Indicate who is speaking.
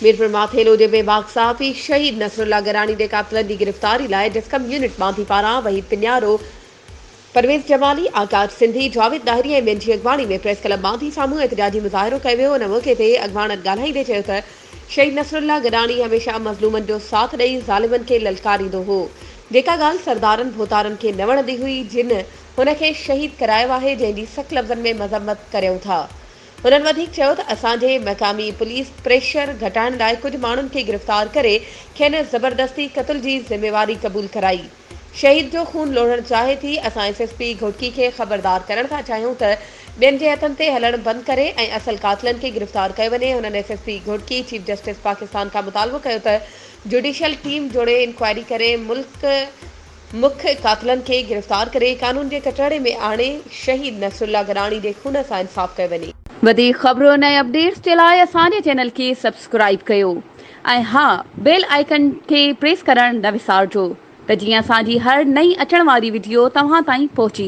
Speaker 1: मीरपुर माथेलो जे बेबाग साहबी शहीद नसरुल्ला गरानी के कातलन की गिरफ्तारी लाए डिस्कम यूनिट मांधी पारां वहीद पिन्यारो परवेज़ जमाली आकाश सिंधी जावेद दाहिरी ऐं ॿियनि जी अॻवानी में प्रेस क्लब मांधी साम्हूं एहतजाजी मुज़ाहिरो कयो वियो। उन मौक़े ते अॻवाननि ॻाल्हाईंदे चयो त शहीद नसरुल्ला गरानी हमेशह मज़लूमनि जो साथ ॾेई ज़ालिमनि खे ललकारींदो हो। जेका ॻाल्हि सरदारनि भोतारनि खे न वणंदी हुई जिन हुन खे शहीद करायो आहे, जंहिंजी सख़्त लफ़्ज़नि में मज़म्मत करियूं था। उन्हनि वधीक चयो त असांजे मक़ामी पुलिस प्रेशर घटाइण लाइ कुझु माण्हुनि खे गिरफ़्तार करे खेनि ज़बरदस्ती क़त्ल जी ज़िम्मेवारी क़बूल कराई। शहीद जो खून लोढ़ण चाहे थी। असां एसएसपी घोटकी खे ख़बरदार करण था चाहियूं त ॿियनि जे हथनि ते हलण बंदि करे ऐं असल कातिलनि खे गिरफ़्तार कयो वञे। हुननि SSP Ghotki chief justice Pakistan खां मुतालबो कयो त जुडिशियल टीम जोड़े इंक्वायरी करे मुख्य कातिलनि खे गिरफ़्तार करे कानून जे कटहरे में आणे शहीद नसरुल्ला गरानी जे खून सां इंसाफ़ कयो वञे। वधीक ख़बरुनि ऐं अपडेट्स जे लाइ असांजे चैनल खे सब्सक्राइब कयो ऐं हा, बेल आइकन खे प्रेस करणु न विसारिजो त जीअं असांजी हर नई अचण वारी वीडियो तव्हां ताईं पहुची